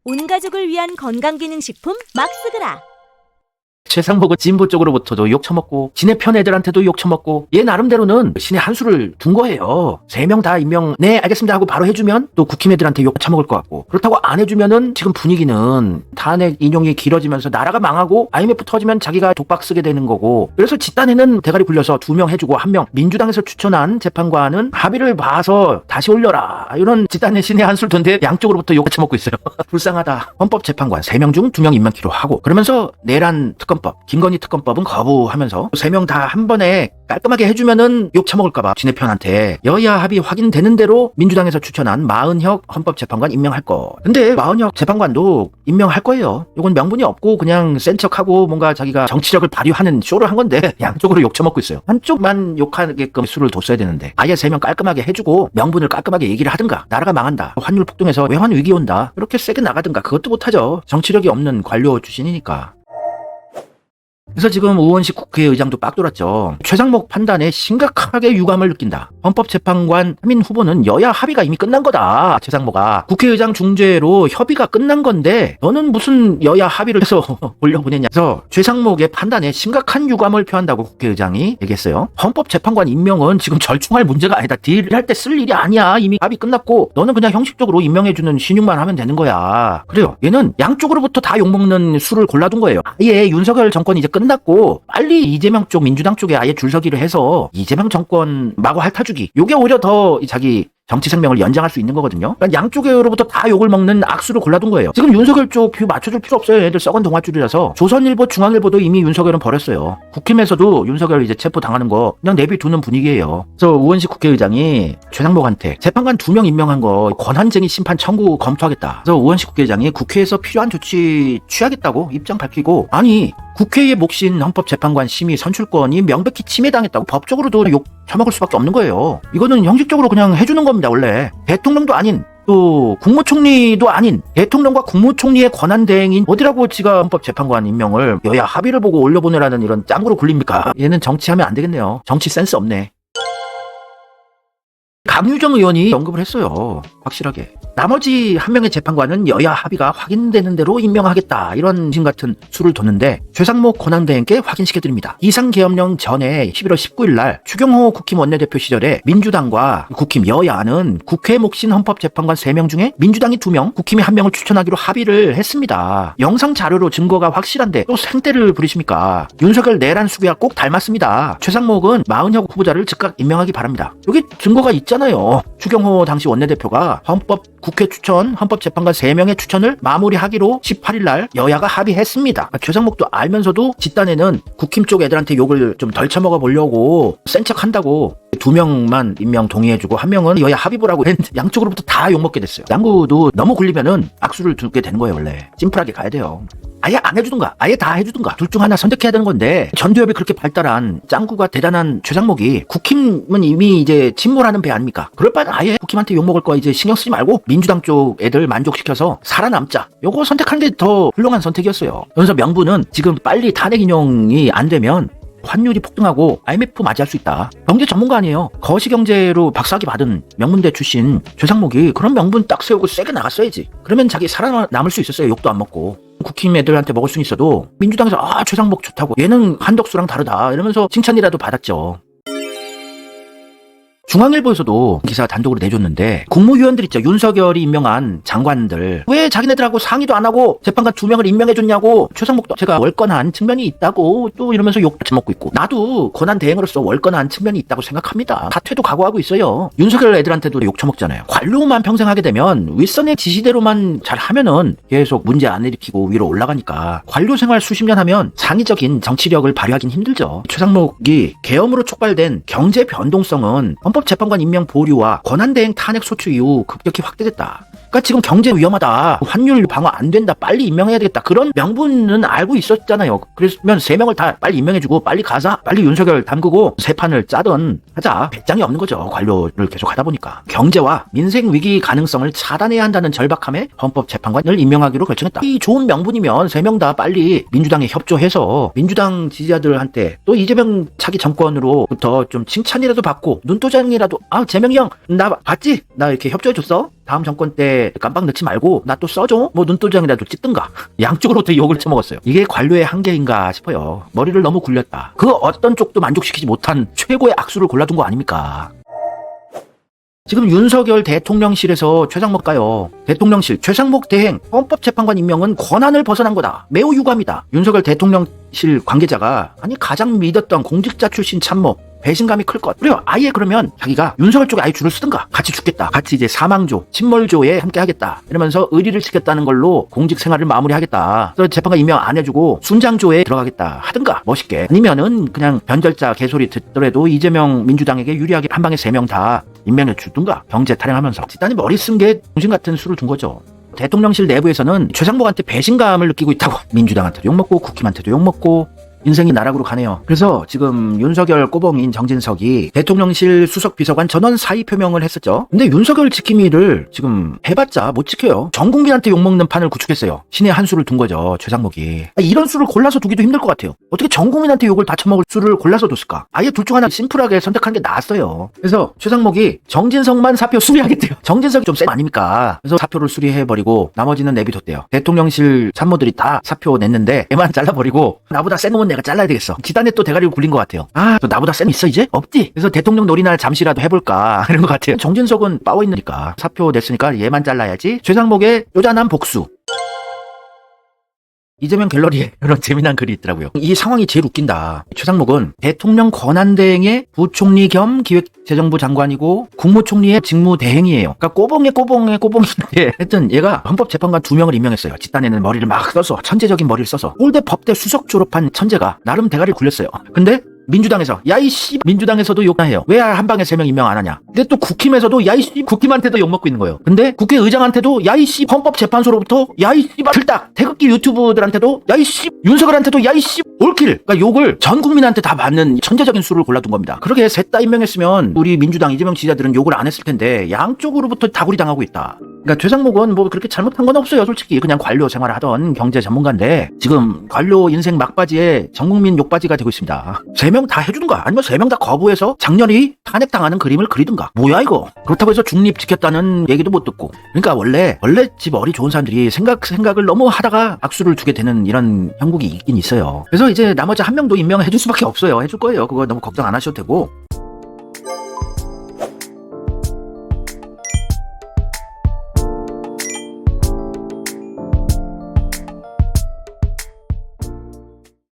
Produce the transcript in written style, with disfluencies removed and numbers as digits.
온 가족을 위한 건강기능식품 막스그라. 최상목은 진보 쪽으로부터도 욕 처먹고 지네 편 애들한테도 욕 처먹고 얘 나름대로는 신의 한 수를 둔 거예요. 3명 다 임명 네 알겠습니다 하고 바로 해주면 또 국힘 애들한테 욕 처먹을 것 같고, 그렇다고 안 해주면은 지금 분위기는 탄핵 인용이 길어지면서 나라가 망하고 IMF 터지면 자기가 독박 쓰게 되는 거고, 그래서 집단에는 대가리 굴려서 2명 해주고 1명 민주당에서 추천한 재판관은 합의를 봐서 다시 올려라, 이런 집단의 신의 한 수를 둔데 양쪽으로부터 욕 처먹고 있어요. 불쌍하다. 헌법재판관 3명 중 2명 임명키로 하고, 그러면서 내란 특검법 김건희 특검법은 거부하면서 3명 다 한 번에 깔끔하게 해주면은 욕 처먹을까봐 지네 편한테 여야 합의 확인되는 대로 민주당에서 추천한 마은혁 헌법재판관 임명할 거. 근데 마은혁 재판관도 임명할 거예요. 이건 명분이 없고 그냥 센 척하고 뭔가 자기가 정치력을 발휘하는 쇼를 한 건데 양쪽으로 욕 처먹고 있어요. 한쪽만 욕하게끔 수를 뒀어야 되는데 아예 3명 깔끔하게 해주고 명분을 깔끔하게 얘기를 하든가, 나라가 망한다, 환율 폭등해서 외환 위기 온다, 이렇게 세게 나가든가, 그것도 못하죠. 정치력이 없는 관료 출신이니까. 그래서 지금 우원식 국회의장도 빡 돌았죠. 최상목 판단에 심각하게 유감을 느낀다. 헌법재판관 3인 후보는 여야 합의가 이미 끝난 거다. 최상목아, 국회의장 중재로 협의가 끝난 건데 너는 무슨 여야 합의를 해서 올려보냈냐. 그래서 최상목의 판단에 심각한 유감을 표한다고 국회의장이 얘기했어요. 헌법재판관 임명은 지금 절충할 문제가 아니다. 딜할 때 쓸 일이 아니야. 이미 합의 끝났고 너는 그냥 형식적으로 임명해주는 신용만 하면 되는 거야. 그래요. 얘는 양쪽으로부터 다 욕먹는 수를 골라둔 거예요. 아예 윤석열 정권이 이제 끝났고 빨리 이재명 쪽 민주당 쪽에 아예 줄서기를 해서 이재명 정권 마구 핥아주기, 요게 오히려 더 자기 정치 생명을 연장할 수 있는 거거든요. 그러니까 양쪽으로부터 다 욕을 먹는 악수를 골라둔 거예요. 지금 윤석열 쪽 뷰 맞춰줄 필요 없어요. 애들 썩은 동아줄이라서. 조선일보, 중앙일보도 이미 윤석열은 버렸어요. 국힘에서도 윤석열 이제 체포 당하는 거 그냥 내비두는 분위기예요. 그래서 우원식 국회의장이 최상목한테 재판관 2명 임명한 거 권한쟁의 심판 청구 검토하겠다. 그래서 우원식 국회의장이 국회에서 필요한 조치 취하겠다고 입장 밝히고, 아니 국회의 몫인 헌법재판관 심의 선출권이 명백히 침해당했다고 법적으로도 욕 처먹을 수밖에 없는 거예요. 이거는 형식적으로 그냥 해주는 겁니다. 원래 대통령도 아닌, 또 국무총리도 아닌 대통령과 국무총리의 권한대행인 어디라고 지가 헌법재판관 임명을 여야 합의를 보고 올려보내라는 이런 짱구로 굴립니까? 얘는 정치하면 안 되겠네요. 정치 센스 없네. 강유정 의원이 언급을 했어요. 확실하게. 나머지 1명의 재판관은 여야 합의가 확인되는 대로 임명하겠다, 이런 심 같은 수를 뒀는데 최상목 권한대행께 확인시켜드립니다. 이상계엄령 전에 11월 19일 날 추경호 국힘 원내대표 시절에 민주당과 국힘 여야는 국회 몫인 헌법재판관 3명 중에 민주당이 2명, 국힘이 1명을 추천하기로 합의를 했습니다. 영상 자료로 증거가 확실한데 또 생떼를 부리십니까? 윤석열 내란 수비와 꼭 닮았습니다. 최상목은 마은혁 후보자를 즉각 임명하기 바랍니다. 여기 증거가 있잖아요. 추경호 당시 원내대표가 국회 추천, 헌법재판관 3명의 추천을 마무리하기로 18일 날 여야가 합의했습니다. 최상목도 알면서도 집단에는 국힘 쪽 애들한테 욕을 좀 덜 처먹어 보려고 센 척 한다고 2명만 임명 동의해주고 1명은 여야 합의보라고 했는데 양쪽으로부터 다 욕먹게 됐어요. 양구도 너무 굴리면은 악수를 두게 되는 거예요. 원래 심플하게 가야 돼요. 아예 안 해주든가 아예 다 해주든가 둘 중 하나 선택해야 되는 건데, 전두엽이 그렇게 발달한 짱구가 대단한 최상목이 국힘은 이미 이제 침몰하는 배 아닙니까? 그럴 바에는 아예 국힘한테 욕먹을 거 이제 신경 쓰지 말고 민주당 쪽 애들 만족시켜서 살아남자, 요거 선택한 게 더 훌륭한 선택이었어요. 그래서 명분은 지금 빨리 탄핵 인용이 안 되면 환율이 폭등하고 IMF 맞이할 수 있다. 경제 전문가 아니에요. 거시경제로 박사학위 받은 명문대 출신 최상목이 그런 명분 딱 세우고 세게 나갔어야지. 그러면 자기 살아남을 수 있었어요. 욕도 안 먹고. 국힘 애들한테 먹을 수는 있어도 민주당에서 최상목 좋다고, 얘는 한덕수랑 다르다 이러면서 칭찬이라도 받았죠. 중앙일보에서도 기사 단독으로 내줬는데, 국무위원들 있죠. 윤석열이 임명한 장관들 왜 자기네들하고 상의도 안 하고 재판관 2명을 임명해줬냐고. 최상목도 제가 월권한 측면이 있다고 또 이러면서 욕 처먹고 있고, 나도 권한대행으로서 월권한 측면이 있다고 생각합니다. 사퇴도 각오하고 있어요. 윤석열 애들한테도 욕 처먹잖아요. 관료만 평생 하게 되면 윗선의 지시대로만 잘 하면은 계속 문제 안 일으키고 위로 올라가니까, 관료 생활 수십 년 하면 창의적인 정치력을 발휘하긴 힘들죠. 최상목이 계엄으로 촉발된 경제 변동성은 헌법재판관 임명 보류와 권한대행 탄핵 소추 이후 급격히 확대됐다. 그러니까 지금 경제 위험하다, 환율 방어 안 된다, 빨리 임명해야 되겠다, 그런 명분은 알고 있었잖아요. 그러면 3명을 다 빨리 임명해주고 빨리 가자, 빨리 윤석열 담그고 새 판을 짜든 하자. 배짱이 없는 거죠. 관료를 계속 하다 보니까. 경제와 민생 위기 가능성을 차단해야 한다는 절박함에 헌법재판관을 임명하기로 결정했다. 이 좋은 명분이면 3명 다 빨리 민주당에 협조해서 민주당 지지자들한테 또 이재명 차기 정권으로부터 좀 칭찬이라도 받고 눈도장 재명이라도 재명이 형 나 봤지? 나 이렇게 협조해줬어? 다음 정권 때 깜빡 넣지 말고 나 또 써줘? 뭐 눈도장이라도 찍든가. 양쪽으로부터 욕을 쳐먹었어요. 이게 관료의 한계인가 싶어요. 머리를 너무 굴렸다. 그 어떤 쪽도 만족시키지 못한 최고의 악수를 골라둔 거 아닙니까? 지금 윤석열 대통령실에서 최상목 가요. 대통령실 최상목 대행 헌법재판관 임명은 권한을 벗어난 거다. 매우 유감이다. 윤석열 대통령실 관계자가 가장 믿었던 공직자 출신 참모 배신감이 클 것. 그래요. 아예 그러면 자기가 윤석열 쪽에 아예 줄을 쓰든가. 같이 죽겠다. 같이 이제 사망조, 침몰조에 함께 하겠다. 이러면서 의리를 지켰다는 걸로 공직 생활을 마무리하겠다. 그래서 재판관 임명 안 해주고 순장조에 들어가겠다. 하든가. 멋있게. 아니면은 그냥 변절자 개소리 듣더라도 이재명 민주당에게 유리하게 한 방에 3명 다 임명해 주든가. 경제 탈행하면서. 일단은 머리 쓴 게 정신 같은 수를 둔 거죠. 대통령실 내부에서는 최상목한테 배신감을 느끼고 있다고. 민주당한테도 욕먹고 국힘한테도 욕먹고 인생이 나락으로 가네요. 그래서 지금 윤석열 꼬봉인 정진석이 대통령실 수석비서관 전원 사의 표명을 했었죠. 근데 윤석열 지킴이를 지금 해봤자 못 지켜요. 전 국민한테 욕먹는 판을 구축했어요. 신의 한 수를 둔 거죠. 최상목이. 이런 수를 골라서 두기도 힘들 것 같아요. 어떻게 전 국민한테 욕을 다 처먹을 수를 골라서 뒀을까? 아예 둘 중 하나 심플하게 선택하는 게 나았어요. 그래서 최상목이 정진석만 사표 수리하겠대요. 정진석이 좀 센 거 아닙니까? 그래서 사표를 수리해버리고 나머지는 내비뒀대요. 대통령실 참모들이 다 사표 냈는데 얘만 잘라버리고 나보다 센 놈은 내가 잘라야 되겠어. 지단에 또 대가리를 굴린 것 같아요. 또 나보다 센 놈 있어 이제? 없지? 그래서 대통령 놀이날 잠시라도 해볼까 이런 것 같아요. 정진석은 빠워있으니까 사표 냈으니까 얘만 잘라야지. 최상목의 요잔한 복수. 이재명 갤러리에 이런 재미난 글이 있더라고요. 이 상황이 제일 웃긴다. 최상목은 대통령 권한대행의 부총리 겸 기획재정부 장관이고 국무총리의 직무대행이에요. 그러니까 꼬봉인데 하여튼 얘가 헌법재판관 2명을 임명했어요. 집단에는 머리를 막 써서 천재적인 머리를 써서 홀대 법대 수석 졸업한 천재가 나름 대가리를 굴렸어요. 근데 민주당에서 야이씨 민주당에서도 욕해요. 왜 한 방에 3명 임명 안 하냐. 근데 또 국힘에서도 야이씨 국힘한테도 욕먹고 있는 거예요. 근데 국회의장한테도 야이씨 헌법재판소로부터 야이씨 틀딱 태극기 유튜브들한테도 야이씨 윤석열한테도 야이씨 올킬. 그러니까 욕을 전 국민한테 다 받는 천재적인 수를 골라둔 겁니다. 그렇게 셋 다 임명했으면 우리 민주당 이재명 지지자들은 욕을 안 했을 텐데 양쪽으로부터 다구리 당하고 있다. 그러니까 최상목은 뭐 그렇게 잘못한 건 없어요. 솔직히 그냥 관료 생활을 하던 경제 전문가인데 지금 관료 인생 막바지에 전국민 욕바지가 되고 있습니다. 3명 다 해주든가 아니면 3명 다 거부해서 장렬히 탄핵당하는 그림을 그리든가. 뭐야 이거. 그렇다고 해서 중립 지켰다는 얘기도 못 듣고. 그러니까 원래 집 머리 좋은 사람들이 생각을 너무 하다가 악수를 두게 되는 이런 형국이 있긴 있어요. 그래서 이제 나머지 한 명도 임명해 줄 수밖에 없어요. 해줄 거예요. 그거 너무 걱정 안 하셔도 되고.